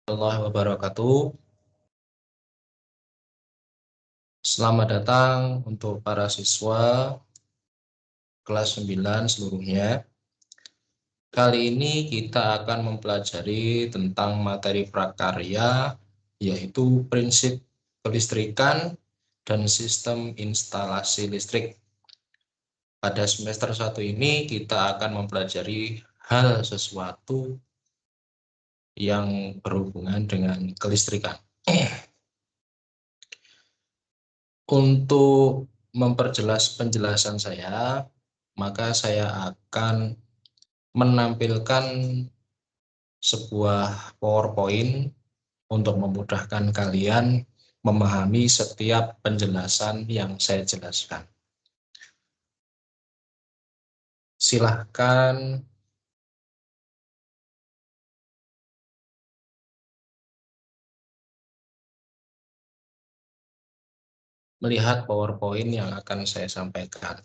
Warahmatullahi wabarakatuh. Selamat datang untuk para siswa kelas 9 seluruhnya. Kali ini kita akan mempelajari tentang materi prakarya, yaitu prinsip kelistrikan dan sistem instalasi listrik. Pada semester 1 ini kita akan mempelajari hal sesuatu yang berhubungan dengan kelistrikan. Untuk memperjelas penjelasan saya, maka saya akan menampilkan sebuah PowerPoint untuk memudahkan kalian memahami setiap penjelasan yang saya jelaskan. Silahkan melihat PowerPoint yang akan saya sampaikan.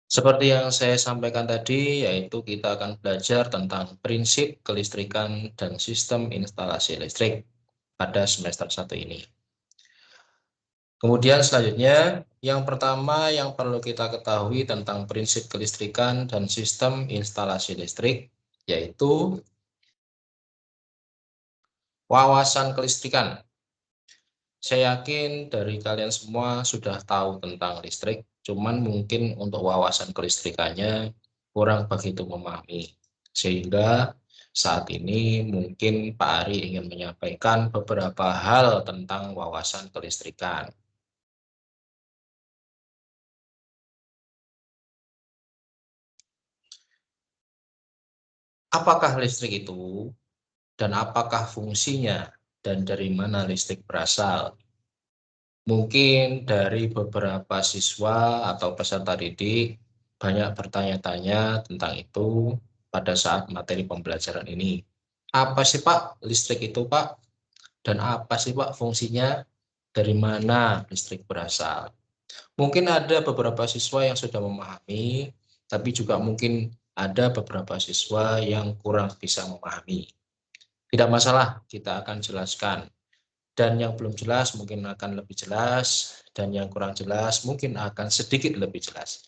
Seperti yang saya sampaikan tadi, yaitu kita akan belajar tentang prinsip kelistrikan dan sistem instalasi listrik pada semester 1 ini. Kemudian selanjutnya, yang pertama yang perlu kita ketahui tentang prinsip kelistrikan dan sistem instalasi listrik, yaitu wawasan kelistrikan. Saya yakin dari kalian semua sudah tahu tentang listrik, cuman mungkin untuk wawasan kelistrikannya kurang begitu memahami. Sehingga saat ini mungkin Pak Ari ingin menyampaikan beberapa hal tentang wawasan kelistrikan. Apakah listrik itu? Dan apakah fungsinya? Dan dari mana listrik berasal? Mungkin dari beberapa siswa atau peserta didik banyak bertanya-tanya tentang itu pada saat materi pembelajaran ini. Apa sih Pak listrik itu Pak? Dan apa sih Pak fungsinya? Dari mana listrik berasal? Mungkin ada beberapa siswa yang sudah memahami, tapi juga mungkin ada beberapa siswa yang kurang bisa memahami. Tidak masalah, kita akan jelaskan. Dan yang belum jelas mungkin akan lebih jelas, dan yang kurang jelas mungkin akan sedikit lebih jelas.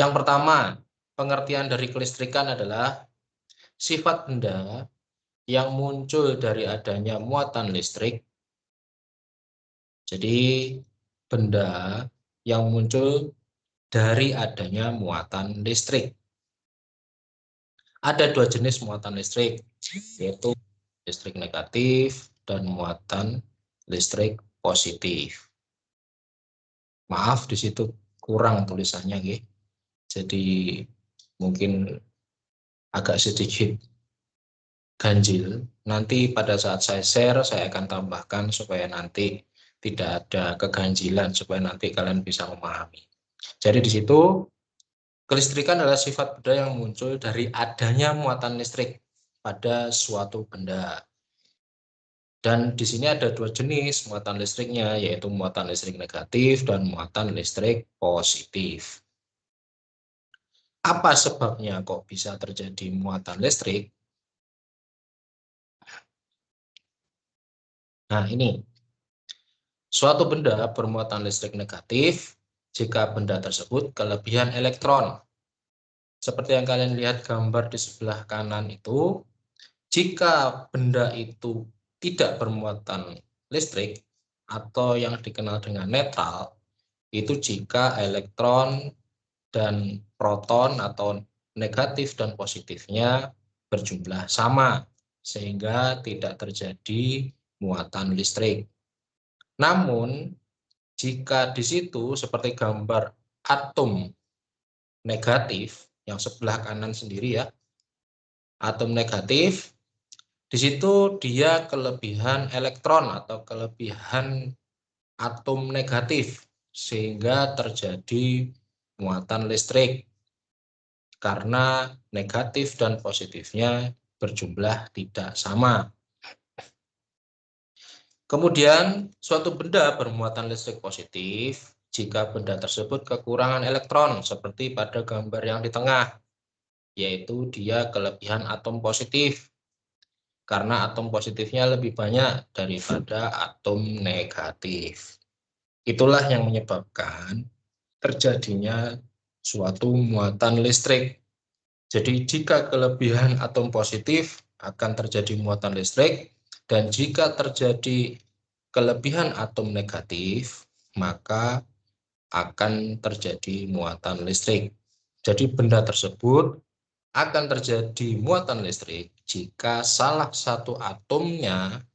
Yang pertama, pengertian dari kelistrikan adalah sifat benda yang muncul dari adanya muatan listrik. Jadi, benda yang muncul dari adanya muatan listrik. Ada dua jenis muatan listrik, yaitu listrik negatif dan muatan listrik positif. Maaf di situ kurang tulisannya, gitu. Jadi mungkin agak sedikit ganjil. Nanti pada saat saya share, saya akan tambahkan supaya nanti tidak ada keganjilan, supaya nanti kalian bisa memahami. Jadi di situ kelistrikan adalah sifat benda yang muncul dari adanya muatan listrik pada suatu benda. Dan di sini ada dua jenis muatan listriknya, yaitu muatan listrik negatif dan muatan listrik positif. Apa sebabnya kok bisa terjadi muatan listrik? Nah, ini. Suatu benda bermuatan listrik negatif jika benda tersebut kelebihan elektron. Seperti yang kalian lihat gambar di sebelah kanan itu, jika benda itu tidak bermuatan listrik atau yang dikenal dengan netral, itu jika elektron dan proton atau negatif dan positifnya berjumlah sama, sehingga tidak terjadi muatan listrik. Namun, jika di situ seperti gambar atom negatif, yang sebelah kanan sendiri ya, atom negatif, di situ dia kelebihan elektron atau kelebihan atom negatif, sehingga terjadi muatan listrik. karena negatif dan positifnya berjumlah tidak sama. Kemudian, suatu benda bermuatan listrik positif jika benda tersebut kekurangan elektron, seperti pada gambar yang di tengah, yaitu dia kelebihan atom positif, karena atom positifnya lebih banyak daripada atom negatif. Itulah yang menyebabkan terjadinya suatu muatan listrik. Jadi jika kelebihan atom positif akan terjadi muatan listrik, dan jika terjadi kelebihan atom negatif, maka akan terjadi muatan listrik. Jadi benda tersebut akan terjadi muatan listrik jika salah satu atomnya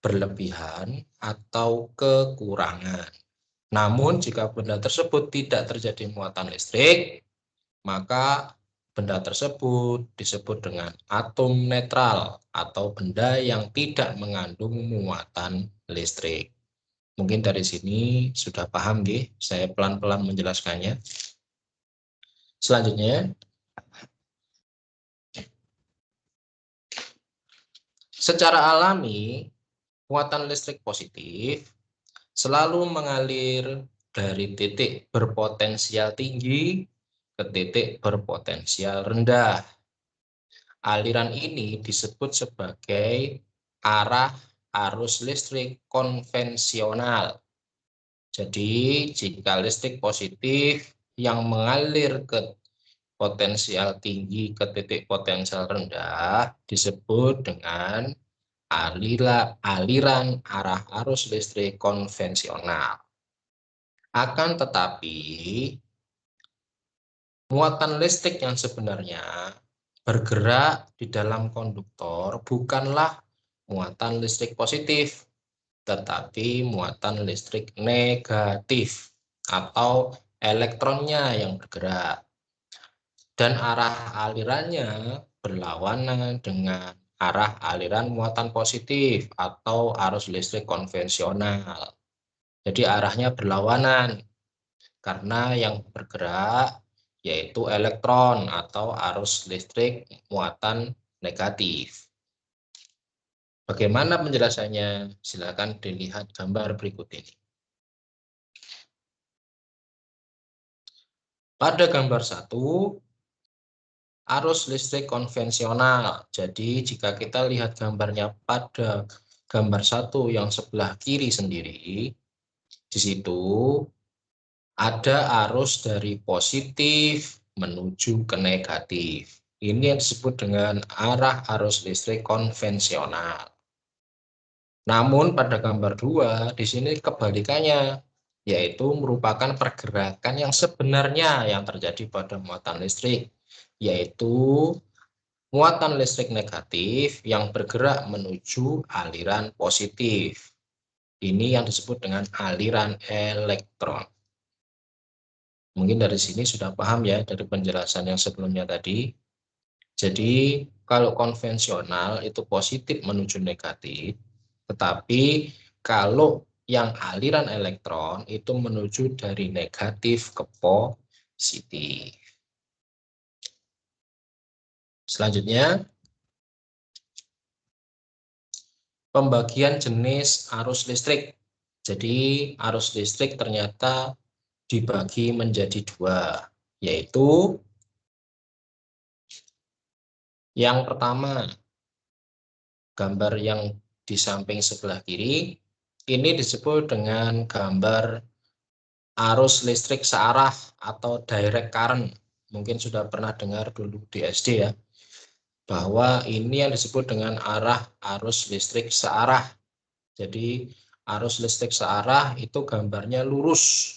berlebihan atau kekurangan. Namun jika benda tersebut tidak terjadi muatan listrik, maka benda tersebut disebut dengan atom netral atau benda yang tidak mengandung muatan listrik. Mungkin dari sini sudah paham, nggih? Saya pelan-pelan menjelaskannya. Selanjutnya, secara alami, muatan listrik positif selalu mengalir dari titik berpotensial tinggi ke titik berpotensial rendah. Aliran ini disebut sebagai arah arus listrik konvensional. Jadi, jika listrik positif yang mengalir ke potensial tinggi ke titik potensial rendah disebut dengan aliran arah arus listrik konvensional. Akan tetapi, muatan listrik yang sebenarnya bergerak di dalam konduktor bukanlah muatan listrik positif, tetapi muatan listrik negatif atau elektronnya yang bergerak. Dan arah alirannya berlawanan dengan arah aliran muatan positif atau arus listrik konvensional. Jadi arahnya berlawanan karena yang bergerak yaitu elektron atau arus listrik muatan negatif. Bagaimana penjelasannya? Silakan dilihat gambar berikut ini. Pada gambar 1, arus listrik konvensional. Jadi jika kita lihat gambarnya pada gambar 1 yang sebelah kiri sendiri, di situ ada arus dari positif menuju ke negatif. Ini yang disebut dengan arah arus listrik konvensional. Namun pada gambar 2 di sini kebalikannya, yaitu merupakan pergerakan yang sebenarnya yang terjadi pada muatan listrik, yaitu muatan listrik negatif yang bergerak menuju aliran positif. Ini yang disebut dengan aliran elektron. Mungkin dari sini sudah paham ya dari penjelasan yang sebelumnya tadi. Jadi kalau konvensional itu positif menuju negatif, tetapi kalau yang aliran elektron itu menuju dari negatif ke positif. Selanjutnya, pembagian jenis arus listrik. Jadi arus listrik ternyata dibagi menjadi 2, yaitu yang pertama, gambar yang di samping sebelah kiri, ini disebut dengan gambar arus listrik searah atau direct current. Mungkin sudah pernah dengar dulu di SD ya, bahwa ini yang disebut dengan arah arus listrik searah. Jadi arus listrik searah itu gambarnya lurus,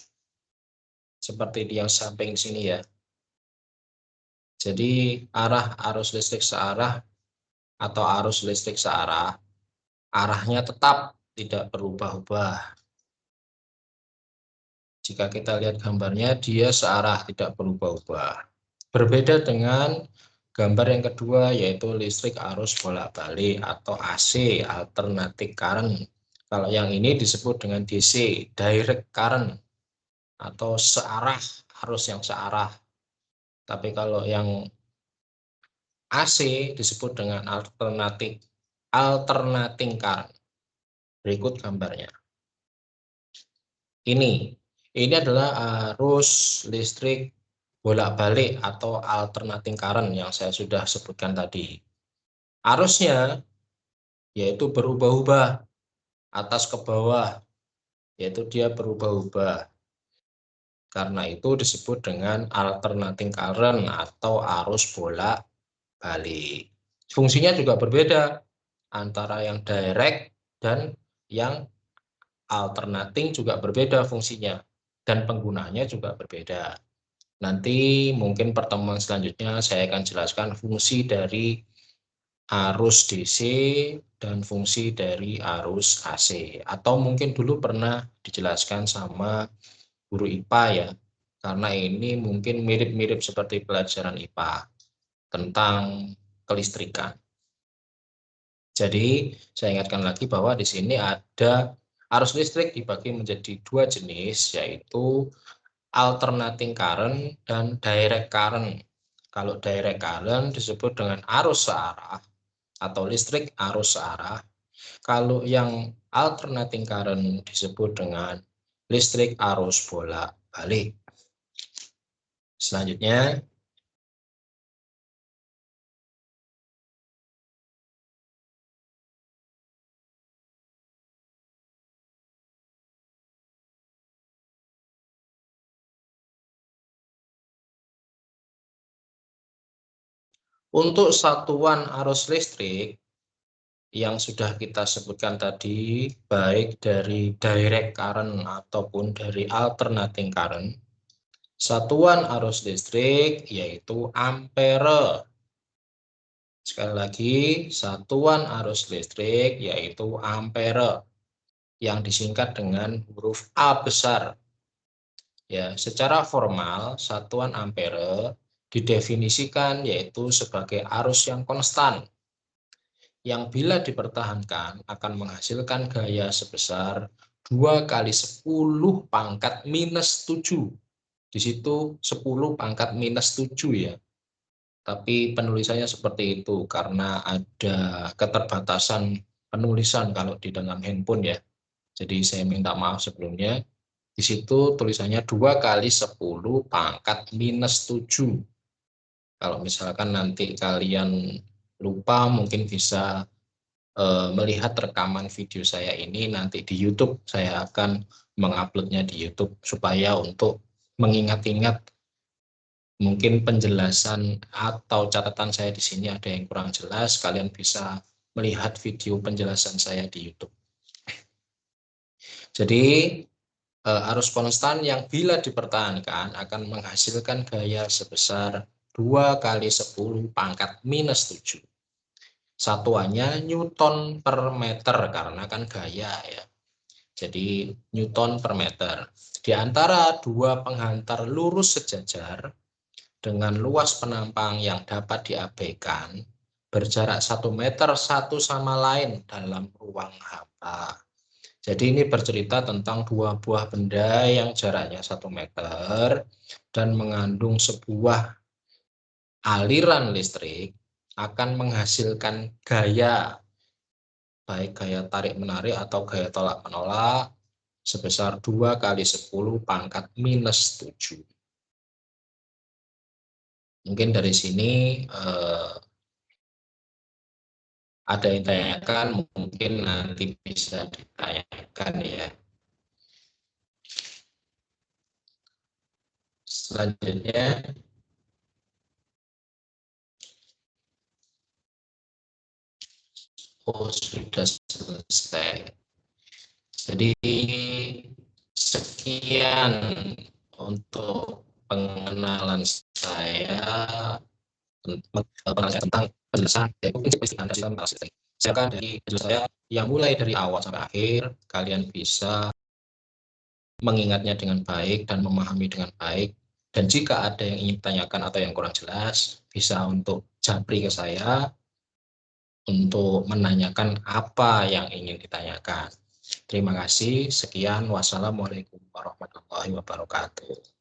seperti di yang samping sini ya. Jadi arah arus listrik searah atau arus listrik searah, arahnya tetap tidak berubah-ubah. Jika kita lihat gambarnya, dia searah tidak berubah-ubah. Berbeda dengan gambar yang kedua, yaitu listrik arus bolak-balik atau AC, alternating current. Kalau yang ini disebut dengan DC, direct current, atau searah, arus yang searah. Tapi kalau yang AC disebut dengan alternating current. Berikut gambarnya. Ini adalah arus listrik bolak-balik atau alternating current yang saya sudah sebutkan tadi. Arusnya yaitu berubah-ubah atas ke bawah, yaitu dia berubah-ubah. Karena itu disebut dengan alternating current atau arus bolak-balik. Fungsinya juga berbeda antara yang direct dan yang alternating, juga berbeda fungsinya dan penggunanya juga berbeda. Nanti mungkin pertemuan selanjutnya saya akan jelaskan fungsi dari arus DC dan fungsi dari arus AC. Atau mungkin dulu pernah dijelaskan sama guru IPA ya, karena ini mungkin mirip-mirip seperti pelajaran IPA tentang kelistrikan. Jadi saya ingatkan lagi bahwa di sini ada arus listrik dibagi menjadi dua jenis, yaitu alternating current dan direct current. Kalau direct current disebut dengan arus searah atau listrik arus searah. Kalau yang alternating current disebut dengan listrik arus bolak-balik. Selanjutnya, untuk satuan arus listrik yang sudah kita sebutkan tadi, baik dari direct current ataupun dari alternating current, satuan arus listrik yaitu ampere. Sekali lagi, satuan arus listrik yaitu ampere yang disingkat dengan huruf A besar. Ya, secara formal, satuan ampere didefinisikan yaitu sebagai arus yang konstan, yang bila dipertahankan akan menghasilkan gaya sebesar 2 kali 10 pangkat minus 7. Di situ 10 pangkat minus 7 ya. Tapi penulisannya seperti itu karena ada keterbatasan penulisan kalau di dalam handphone ya. Jadi saya minta maaf sebelumnya. Di situ tulisannya 2 kali 10 pangkat minus 7. Kalau misalkan nanti kalian lupa, mungkin bisa melihat rekaman video saya ini nanti di YouTube. Saya akan menguploadnya di YouTube supaya untuk mengingat-ingat mungkin penjelasan atau catatan saya di sini ada yang kurang jelas, kalian bisa melihat video penjelasan saya di YouTube. Jadi arus konstan yang bila dipertahankan akan menghasilkan gaya sebesar 2 kali 10 pangkat minus 7. Satuannya Newton per meter karena kan gaya ya. Jadi Newton per meter. Di antara dua penghantar lurus sejajar dengan luas penampang yang dapat diabaikan berjarak 1 meter satu sama lain dalam ruang hampa. Jadi ini bercerita tentang dua buah benda yang jaraknya 1 meter dan mengandung sebuah aliran listrik akan menghasilkan gaya, baik gaya tarik-menarik atau gaya tolak-menolak sebesar 2 kali 10 pangkat minus 7. Mungkin dari sini ada yang ditanyakan, mungkin nanti bisa ditanyakan ya. Selanjutnya, sudah selesai. Jadi sekian untuk pengenalan saya tentang penjelasan dari saya yang mulai dari awal sampai akhir, kalian bisa mengingatnya dengan baik dan memahami dengan baik. Dan jika ada yang ingin ditanyakan atau yang kurang jelas, bisa untuk japri ke saya untuk menanyakan apa yang ingin ditanyakan. Terima kasih. Sekian. Wassalamualaikum warahmatullahi wabarakatuh.